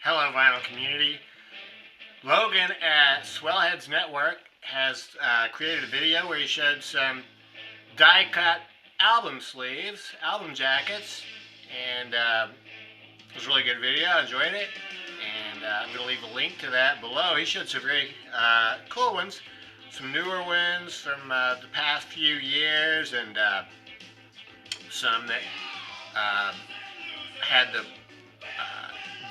Hello, vinyl community. Logan at Swellheads Network has created a video where he showed some die-cut album sleeves, album jackets, and it was a really good video. I enjoyed it, and I'm going to leave a link to that below. He showed some very cool ones, some newer ones from the past few years, and some that had the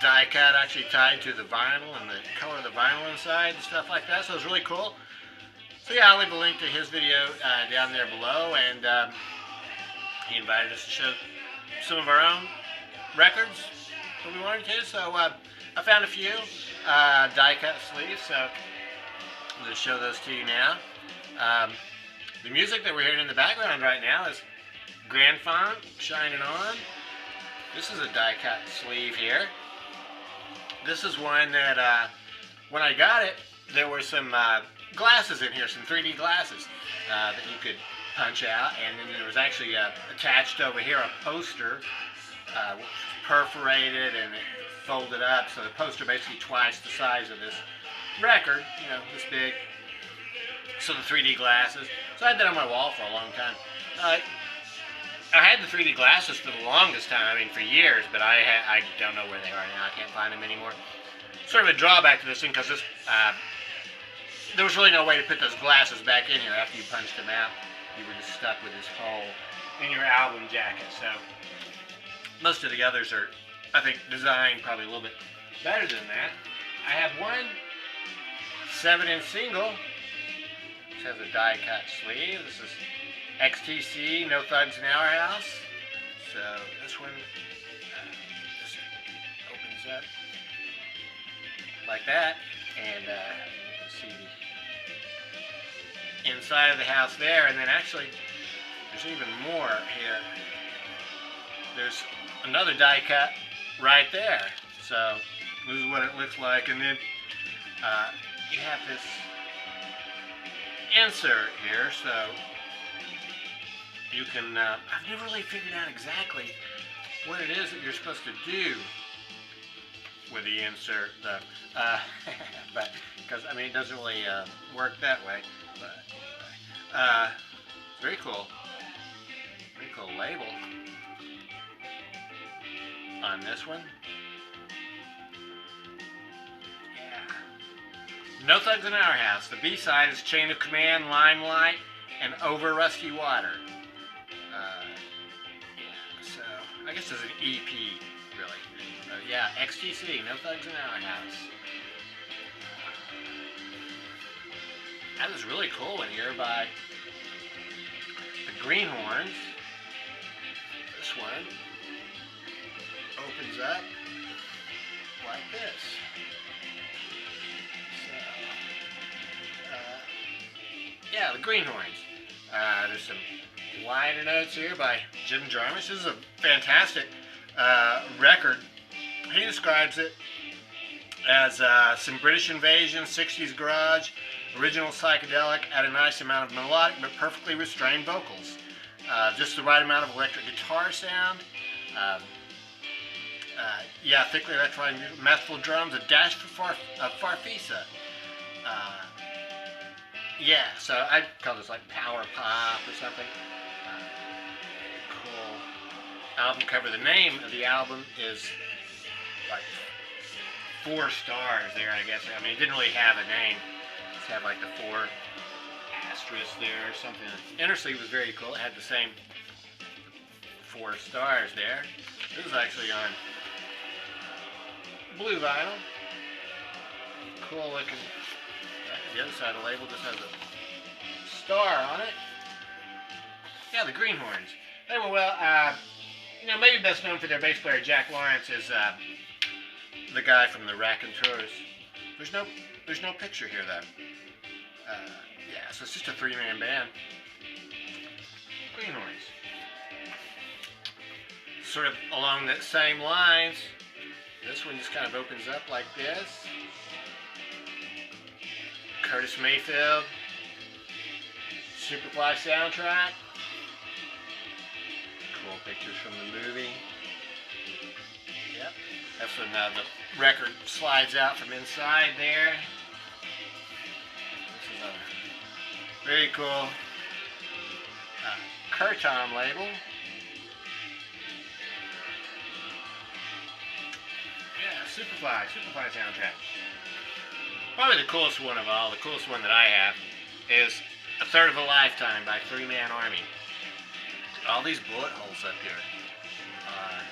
die cut actually tied to the vinyl and the color of the vinyl inside and stuff like that. So it was really cool. So yeah, I'll leave a link to his video down there below, and he invited us to show some of our own records that we wanted to. So I found a few die cut sleeves, so I'm going to show those to you now. The music that we're hearing in the background right now is Grand Funk, Shining On. This is a die cut sleeve here. This is one that, when I got it, there were some glasses in here, some 3D glasses that you could punch out, and then there was actually attached over here a poster, perforated and folded up, so the poster basically twice the size of this record, you know, this big. So the 3D glasses. So I had that on my wall for a long time. I had the 3D glasses for the longest time, I mean for years, but I don't know where they are now. I can't find them anymore. Sort of a drawback to this thing, because this there was really no way to put those glasses back in here after you punched them out. You were just stuck with this hole in your album jacket. So most of the others are, I think, designed probably a little bit better than that. I have one 7-inch single. This has a die-cut sleeve. This is XTC, No Thugs in Our House. So this one just opens up like that, and you can see the inside of the house there. And then actually, there's even more here. There's another die cut right there. So this is what it looks like, and then you have this insert here, so you can, I've never really figured out exactly what it is that you're supposed to do with the insert, though. But, because, I mean, it doesn't really work that way. But, very cool. Very cool label on this one. Yeah. No Thugs in Our House. The B-side is Chain of Command, Limelight, and Over Rusty Water. Yeah, so I guess it's an EP, really. Yeah, XTC, No Thugs in Our House. That was really cool in here by the Greenhorns. This one opens up like this. So, yeah, the Greenhorns. There's some liner notes here by Jim Jarmusch. This is a fantastic record. He describes it as some British invasion, 60s garage, original psychedelic, at a nice amount of melodic but perfectly restrained vocals. Just the right amount of electric guitar sound. Yeah, thickly electrified mouthful drums, a dash of Farfisa. Yeah, so I'd call this like power pop or something. Cool album cover. The name of the album is like 4 stars there, I guess. I mean, it didn't really have a name. It just had like the 4 asterisks there or something. The inner sleeve was very cool. It had the same 4 stars there. This is actually on blue vinyl. Cool looking. The other side of the label just has a star on it. Yeah, the Greenhorns. They were, well, you know, maybe best known for their bass player Jack Lawrence is the guy from the Raconteurs. There's no picture here though. Yeah, so it's just a 3-man band. Greenhorns. Sort of along the same lines. This one just kind of opens up like this. Curtis Mayfield, Superfly soundtrack. Cool pictures from the movie. Yep. That's when the record slides out from inside there. This is a very cool Curtom label. Yeah, Superfly soundtrack. Probably the coolest one of all, the coolest one that I have, is A Third of a Lifetime by 3-Man Army. All these bullet holes up here are,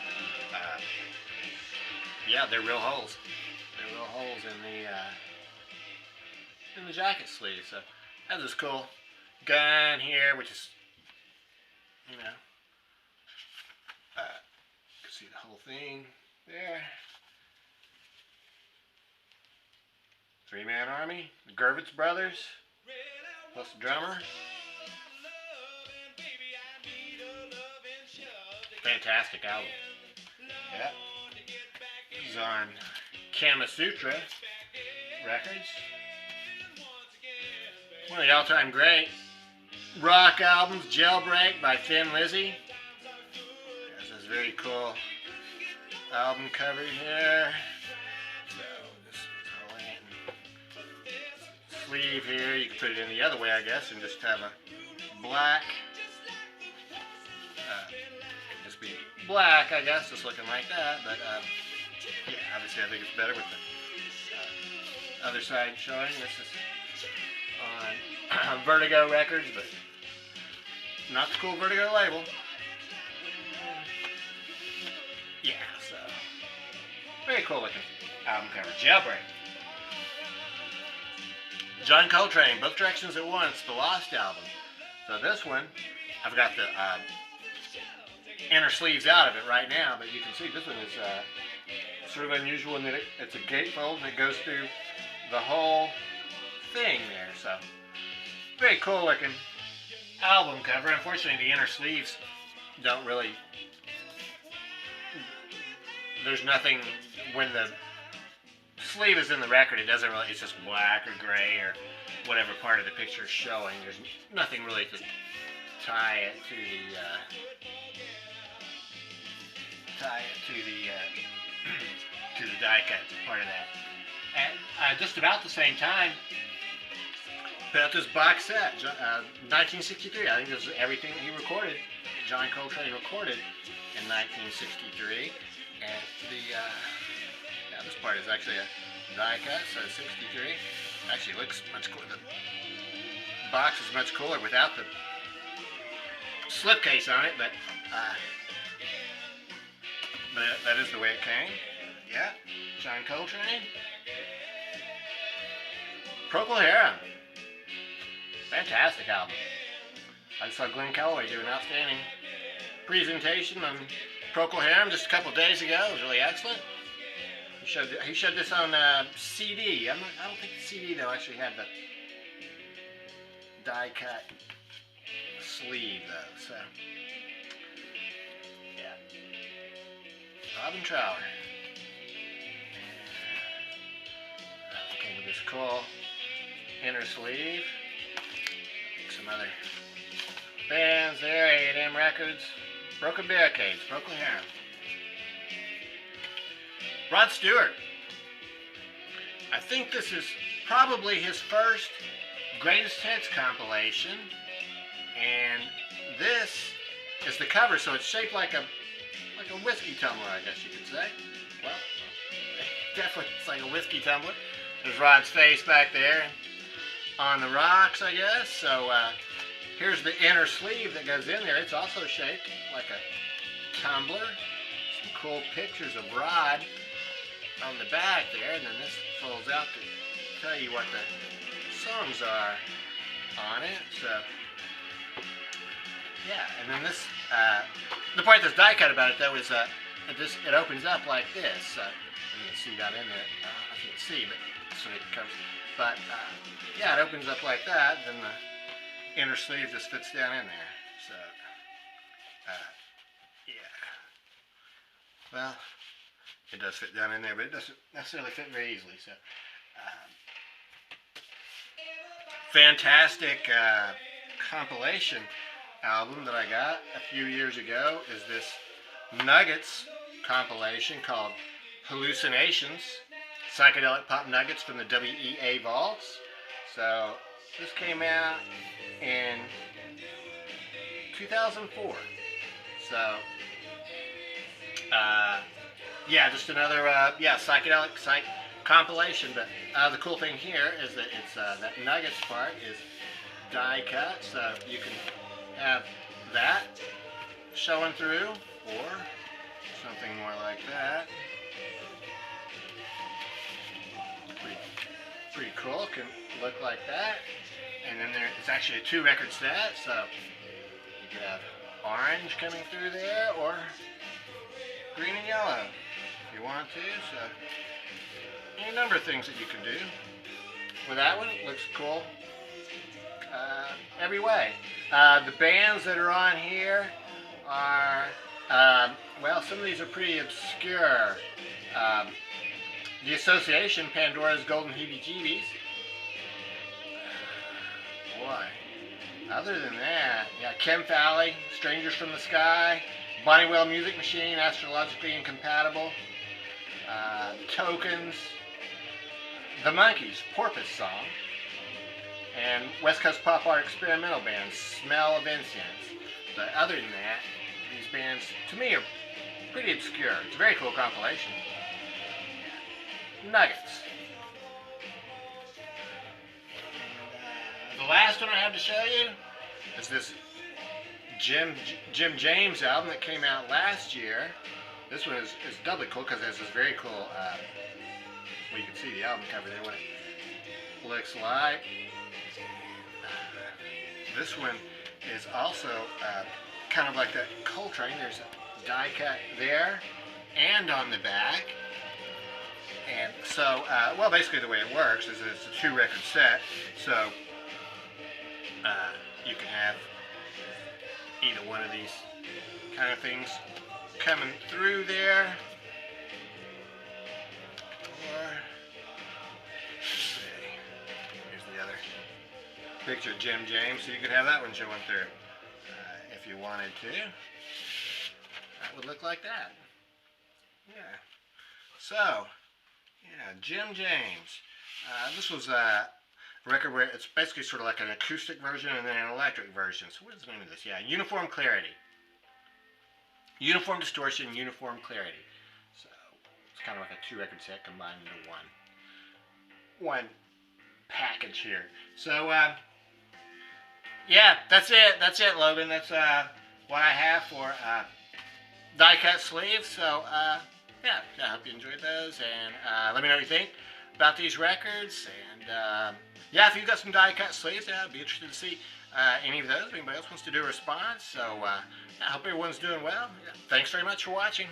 yeah, they're real holes. They're real holes in the jacket sleeve. So that's this cool gun here, which is, you know, you can see the whole thing there. 3-Man Army, the Gervitz brothers, plus the drummer. Fantastic album. Yeah. This is on Kama Sutra Records. One of the all-time great rock albums, Jailbreak by Thin Lizzy. There's this very cool album cover here. So this is all in. Sleeve here, you can put it in the other way, I guess, and just have a black. Just be black, I guess, just looking like that. But yeah, obviously, I think it's better with the other side showing. This is on Vertigo Records, but not the cool Vertigo label. Yeah, so very cool looking album cover. Jailbreak. John Coltrane, Both Directions at Once, the Lost album. So this one, I've got the inner sleeves out of it right now, but you can see this one is sort of unusual in that it's a gatefold and it goes through the whole thing there. So very cool looking album cover. Unfortunately, the inner sleeves don't really, there's nothing, when the sleeve is in the record, it doesn't really, it's just black or gray or whatever part of the picture is showing. There's nothing really to tie it to the die cut part of that. And just about the same time, put out this box set, 1963. I think this is everything he recorded, John Coltrane recorded in 1963. And yeah, this part is actually a die cut, so 63. Actually looks much cooler. The box is much cooler without the slipcase on it, but that is the way it came. Yeah, John Coltrane. Procol Harum. Fantastic album. I saw Glenn Calloway do an outstanding presentation on Procol Harum just a couple days ago. It was really excellent. He showed this on CD. I don't think the CD though actually had the die cut sleeve though. So yeah, Robin Trower. Came with this cool inner sleeve. Some other bands there. A&M Records, Broken Barricades, Procol Harum. Rod Stewart. I think this is probably his first greatest hits compilation, and this is the cover, so it's shaped like a whiskey tumbler, I guess you could say. Well, definitely it's like a whiskey tumbler. There's Rod's face back there on the rocks, I guess. So here's the inner sleeve that goes in there. It's also shaped like a tumbler. Some cool pictures of Rod on the back there, and then this folds out to tell you what the songs are on it. So yeah, and then this the part that's die cut about it though is it opens up like this. You can see down in there. I don't know if you can see, but so it comes. But yeah, it opens up like that. Then the inner sleeve just fits down in there. So yeah. Well, it does fit down in there, but it doesn't necessarily fit very easily. So, fantastic compilation album that I got a few years ago is this Nuggets compilation called Hallucinations, Psychedelic Pop Nuggets from the WEA Vaults. So this came out in 2004. So, yeah, just another psychedelic psych compilation. But the cool thing here is that it's that Nuggets part is die cut, so you can have that showing through, or something more like that. Pretty cool. Can look like that. And then it's actually a 2-record set, so you could have orange coming through there, or green and yellow if you want to. So any number of things that you can do with that one. It looks cool every way. The bands that are on here are, well, some of these are pretty obscure. The Association, Pandora's Golden Heebie-Jeebies. Boy. Other than that, yeah, Chem Valley, Strangers from the Sky, Bonnie Well Music Machine, Astrologically Incompatible, Tokens, The Monkees, Porpoise Song, and West Coast Pop Art Experimental Band, Smell of Incense. But other than that, these bands, to me, are pretty obscure. It's a very cool compilation. Nuggets. The last one I have to show you is this Jim James album that came out last year. This one is doubly cool because it has this very cool, well, you can see the album cover there, what it looks like. This one is also kind of like that Coltrane. There's a die cut there and on the back. And so, well, basically the way it works is it's a 2-record set, so you can have either one of these kind of things coming through there, or, let's see, here's the other picture of Jim James, so you could have that one showing through if you wanted to. That would look like that. Yeah. So, yeah, Jim James. This was a record where it's basically sort of like an acoustic version and then an electric version. So what is the name of this? Yeah, Uniform Clarity. Uniform Distortion, Uniform Clarity. So it's kind of like a 2-record set combined into one package here. So yeah, that's it. That's it, Logan. That's what I have for die cut sleeves. So yeah, I hope you enjoyed those, and let me know what you think about these records. And yeah, if you've got some die cut sleeves, I'd be interested to see any of those. If anybody else wants to do a response. So I hope everyone's doing well. Yeah, thanks very much for watching.